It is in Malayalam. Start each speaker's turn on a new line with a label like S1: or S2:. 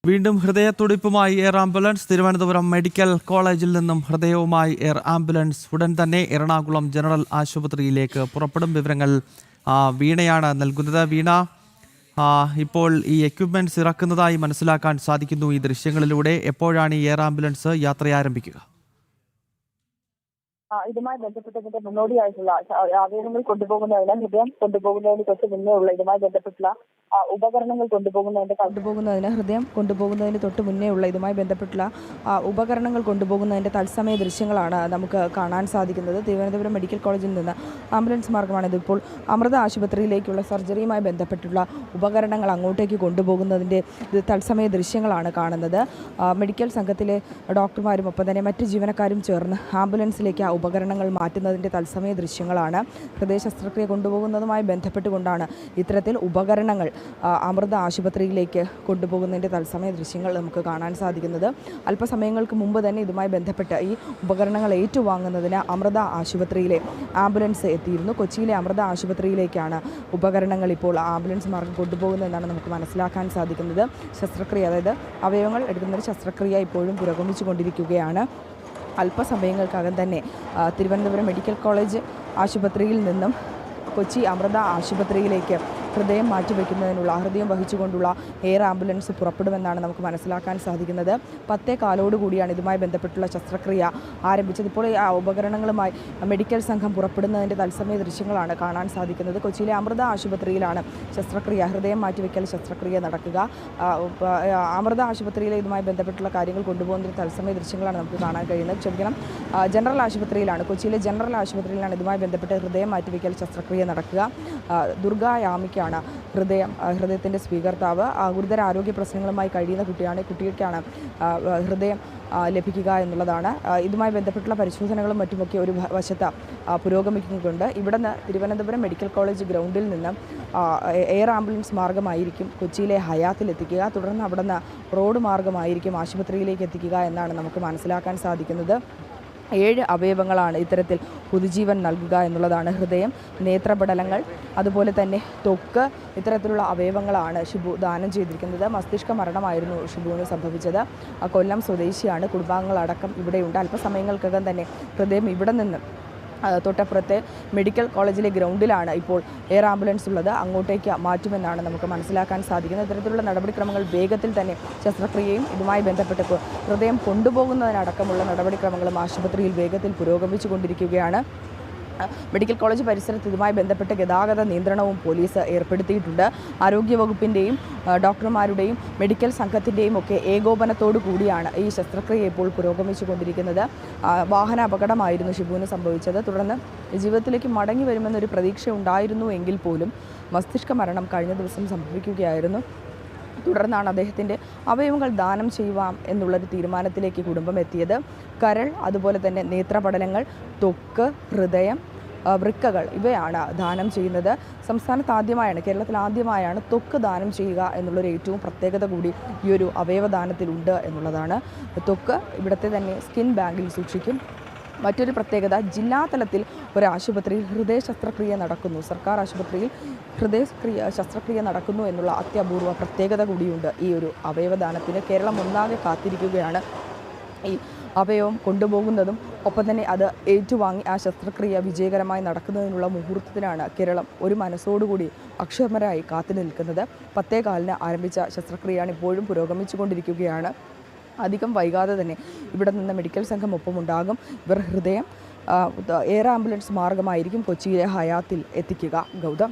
S1: വീണ്ടും ഹൃദയത്തുടിപ്പുമായി എയർ ആംബുലൻസ് തിരുവനന്തപുരം മെഡിക്കൽ കോളേജിൽ നിന്നും ഹൃദയവുമായി എയർ ആംബുലൻസ് ഉടൻ തന്നെ എറണാകുളം ജനറൽ ആശുപത്രിയിലേക്ക് പുറപ്പെടും. വിവരങ്ങൾ വീണയാണ് നൽകുന്നത്. വീണ, ഇപ്പോൾ ഈ എക്യുപ്മെന്റ്സ് ഇറക്കുന്നതായി മനസ്സിലാക്കാൻ സാധിക്കുന്നു ഈ ദൃശ്യങ്ങളിലൂടെ. എപ്പോഴാണ് ഈ എയർ ആംബുലൻസ് യാത്ര ആരംഭിക്കുക?
S2: ഇതുമായി ബന്ധപ്പെട്ടതിന്റെ മുന്നോടിയായിട്ടുള്ള അവയവങ്ങൾ കൊണ്ടുപോകുന്നതിന് ഹൃദയം കൊണ്ടുപോകുന്നതിന് തൊട്ട് മുന്നേ ഉള്ള ഇതുമായി ബന്ധപ്പെട്ടുള്ള ഉപകരണങ്ങൾ ഹൃദയം കൊണ്ടുപോകുന്നതിന് തൊട്ട് മുന്നേ ഉള്ള ഇതുമായി ബന്ധപ്പെട്ടുള്ള ഉപകരണങ്ങൾ കൊണ്ടുപോകുന്നതിന്റെ തത്സമയ ദൃശ്യങ്ങളാണ് നമുക്ക് കാണാൻ സാധിക്കുന്നത്. തിരുവനന്തപുരം മെഡിക്കൽ കോളേജിൽ നിന്ന് ആംബുലൻസ് മാർഗമാണ് ഇതിപ്പോൾ അമൃത ആശുപത്രിയിലേക്കുള്ള സർജറിയുമായി ബന്ധപ്പെട്ടുള്ള ഉപകരണങ്ങൾ അങ്ങോട്ടേക്ക് കൊണ്ടുപോകുന്നതിന്റെ തത്സമയ ദൃശ്യങ്ങളാണ് കാണുന്നത്. മെഡിക്കൽ സംഘത്തിലെ ഡോക്ടർമാരും ഒപ്പം തന്നെ മറ്റ് ജീവനക്കാരും ചേർന്ന് ആംബുലൻസിലേക്ക് ഉപകരണങ്ങൾ മാറ്റുന്നതിൻ്റെ തത്സമയ ദൃശ്യങ്ങളാണ്. ഹൃദയ ശസ്ത്രക്രിയ കൊണ്ടുപോകുന്നതുമായി ബന്ധപ്പെട്ടുകൊണ്ടാണ് ഇത്തരത്തിൽ ഉപകരണങ്ങൾ അമൃത ആശുപത്രിയിലേക്ക് കൊണ്ടുപോകുന്നതിൻ്റെ തത്സമയ ദൃശ്യങ്ങൾ നമുക്ക് കാണാൻ സാധിക്കുന്നത്. അല്പസമയങ്ങൾക്ക് മുമ്പ് തന്നെ ഇതുമായി ബന്ധപ്പെട്ട് ഈ ഉപകരണങ്ങൾ ഏറ്റുവാങ്ങുന്നതിന് അമൃത ആശുപത്രിയിലെ ആംബുലൻസ് എത്തിയിരുന്നു. കൊച്ചിയിലെ അമൃത ആശുപത്രിയിലേക്കാണ് ഉപകരണങ്ങൾ ഇപ്പോൾ ആംബുലൻസ് മാർഗം കൊണ്ടുപോകുന്നതെന്നാണ് നമുക്ക് മനസ്സിലാക്കാൻ സാധിക്കുന്നത്. ശസ്ത്രക്രിയ, അതായത് അവയവങ്ങൾ എടുക്കുന്നൊരു ശസ്ത്രക്രിയ ഇപ്പോഴും പുരോഗമിച്ചു കൊണ്ടിരിക്കുകയാണ്. അല്പസമയങ്ങൾക്കകം തന്നെ തിരുവനന്തപുരം മെഡിക്കൽ കോളേജ് ആശുപത്രിയിൽ നിന്നും കൊച്ചി അമൃത ആശുപത്രിയിലേക്ക് ഹൃദയം മാറ്റിവെക്കുന്നതിനുള്ള ഹൃദയം വഹിച്ചുകൊണ്ടുള്ള എയർ ആംബുലൻസ് പുറപ്പെടുമെന്നാണ് നമുക്ക് മനസ്സിലാക്കാൻ സാധിക്കുന്നത്. 10:15 കൂടിയാണ് ഇതുമായി ബന്ധപ്പെട്ടുള്ള ശസ്ത്രക്രിയ ആരംഭിച്ചത്. ഇപ്പോൾ ആ ഉപകരണങ്ങളുമായി മെഡിക്കൽ സംഘം പുറപ്പെടുന്നതിൻ്റെ തത്സമയ ദൃശ്യങ്ങളാണ് കാണാൻ സാധിക്കുന്നത്. കൊച്ചിയിലെ അമൃത ആശുപത്രിയിലാണ് ശസ്ത്രക്രിയ, ഹൃദയം മാറ്റിവെക്കൽ ശസ്ത്രക്രിയ നടക്കുക. അമൃത ആശുപത്രിയിലെ ഇതുമായി ബന്ധപ്പെട്ടുള്ള കാര്യങ്ങൾ കൊണ്ടുപോകുന്നതിന് തത്സമയ ദൃശ്യങ്ങളാണ് നമുക്ക് കാണാൻ കഴിയുന്നത്. ജനറൽ ആശുപത്രിയിലാണ്, കൊച്ചിയിലെ ജനറൽ ആശുപത്രിയിലാണ് ഇതുമായി ബന്ധപ്പെട്ട് ഹൃദയം മാറ്റിവെക്കൽ ശസ്ത്രക്രിയ നടക്കുക. ദുർഗ യാമിക്കാണ് ഹൃദയത്തിൻ്റെ സ്വീകർത്താവ്. ഗുരുതര ആരോഗ്യ പ്രശ്നങ്ങളുമായി കഴിയുന്ന കുട്ടിക്കാണ് ഹൃദയം ലഭിക്കുക എന്നുള്ളതാണ്. ഇതുമായി ബന്ധപ്പെട്ടുള്ള പരിശോധനകളും മറ്റുമൊക്കെ ഒരു വശത്ത് പുരോഗമിക്കുന്നുണ്ട്. ഇവിടെ നിന്ന് തിരുവനന്തപുരം മെഡിക്കൽ കോളേജ് ഗ്രൗണ്ടിൽ നിന്ന് എയർ ആംബുലൻസ് മാർഗമായിരിക്കും കൊച്ചിയിലെ ഹയാത്തിൽ എത്തിക്കുക. തുടർന്ന് അവിടെ നിന്ന് റോഡ് മാർഗമായിരിക്കും ആശുപത്രിയിലേക്ക് എത്തിക്കുക എന്നാണ് നമുക്ക് മനസ്സിലാക്കാൻ സാധിക്കുന്നത്. 7 അവയവങ്ങളാണ് ഇത്തരത്തിൽ പുതുജീവൻ നൽകുക എന്നുള്ളതാണ്. ഹൃദയം, നേത്രപടലങ്ങൾ, അതുപോലെ തന്നെ ത്വക്ക്, ഇത്തരത്തിലുള്ള അവയവങ്ങളാണ് ഷിബു ദാനം ചെയ്തിരിക്കുന്നത്. മസ്തിഷ്ക മരണമായിരുന്നു ഷിബുവിന് സംഭവിച്ചത്. കൊല്ലം സ്വദേശിയാണ്. കുടുംബാംഗങ്ങളടക്കം ഇവിടെയുണ്ട്. അല്പസമയങ്ങൾക്കകം തന്നെ ഹൃദയം ഇവിടെ നിന്ന് തൊട്ടപ്പുറത്തെ മെഡിക്കൽ കോളേജിലെ ഗ്രൗണ്ടിലാണ് ഇപ്പോൾ എയർ ആംബുലൻസ് ഉള്ളത്. അങ്ങോട്ടേക്ക് മാറ്റുമെന്നാണ് നമുക്ക് മനസ്സിലാക്കാൻ സാധിക്കുന്നത്. ഇത്തരത്തിലുള്ള നടപടിക്രമങ്ങൾ വേഗത്തിൽ തന്നെ ശസ്ത്രക്രിയയും ഇതുമായി ബന്ധപ്പെട്ട് ഹൃദയം കൊണ്ടുപോകുന്നതിനടക്കമുള്ള നടപടിക്രമങ്ങളും ആശുപത്രിയിൽ വേഗത്തിൽ പുരോഗമിച്ചു കൊണ്ടിരിക്കുകയാണ്. മെഡിക്കൽ കോളേജ് പരിസരത്ത് ഇതുമായി ബന്ധപ്പെട്ട് ഗതാഗത നിയന്ത്രണവും പോലീസ് ഏർപ്പെടുത്തിയിട്ടുണ്ട്. ആരോഗ്യവകുപ്പിൻ്റെയും ഡോക്ടർമാരുടെയും മെഡിക്കൽ സംഘത്തിൻ്റെയും ഒക്കെ ഏകോപനത്തോടു കൂടിയാണ് ഈ ശസ്ത്രക്രിയ ഇപ്പോൾ പുരോഗമിച്ചു കൊണ്ടിരിക്കുന്നത്. വാഹന അപകടമായിരുന്നു ഷിബുവിന് സംഭവിച്ചത്. തുടർന്ന് ജീവിതത്തിലേക്ക് മടങ്ങി വരുമെന്നൊരു പ്രതീക്ഷ ഉണ്ടായിരുന്നു എങ്കിൽ പോലും മസ്തിഷ്ക മരണം കഴിഞ്ഞ ദിവസം സംഭവിക്കുകയായിരുന്നു. തുടർന്നാണ് അദ്ദേഹത്തിൻ്റെ അവയവങ്ങൾ ദാനം ചെയ്യുവാം എന്നുള്ളൊരു തീരുമാനത്തിലേക്ക് കുടുംബം എത്തിയത്. കരൾ, അതുപോലെ തന്നെ നേത്രപടലങ്ങൾ, ത്വക്ക്, ഹൃദയം, വൃക്കകൾ ഇവയാണ് ദാനം ചെയ്യുന്നത്. സംസ്ഥാനത്ത് ആദ്യമായാണ്, കേരളത്തിൽ ആദ്യമായാണ് ത്വക്ക് ദാനം ചെയ്യുക എന്നുള്ളൊരു ഏറ്റവും പ്രത്യേകത കൂടി ഈ ഒരു അവയവദാനത്തിലുണ്ട് എന്നുള്ളതാണ്. ത്വക്ക് ഇവിടുത്തെ തന്നെ സ്കിൻ ബാങ്കിൽ സൂക്ഷിക്കും. മറ്റൊരു പ്രത്യേകത, ജില്ലാതലത്തിൽ ഒരാശുപത്രിയിൽ ഹൃദയ ശസ്ത്രക്രിയ നടക്കുന്നു, സർക്കാർ ആശുപത്രിയിൽ ശസ്ത്രക്രിയ നടക്കുന്നു എന്നുള്ള അത്യപൂർവ പ്രത്യേകത കൂടിയുണ്ട് ഈ ഒരു അവയവദാനത്തിന്. കേരളം ഒന്നാകെ കാത്തിരിക്കുകയാണ് ഈ അവയവം കൊണ്ടുപോകുന്നതും ഒപ്പം തന്നെ അത് ഏറ്റുവാങ്ങി ആ ശസ്ത്രക്രിയ വിജയകരമായി നടക്കുന്നതിനുള്ള മുഹൂർത്തത്തിനാണ് കേരളം ഒരു മനസ്സോടുകൂടി അക്ഷമരായി കാത്തു നിൽക്കുന്നത്. 10:15 ആരംഭിച്ച ശസ്ത്രക്രിയയാണ് ഇപ്പോഴും പുരോഗമിച്ചു കൊണ്ടിരിക്കുകയാണ്. അധികം വൈകാതെ തന്നെ ഇവിടെ നിന്ന് മെഡിക്കൽ സംഘം ഒപ്പമുണ്ടാകും. ഇവർ ഹൃദയം എയർ ആംബുലൻസ് മാർഗമായിരിക്കും കൊച്ചിയിലെ ഹയാത്തിൽ എത്തിക്കുക. ഗൗതം.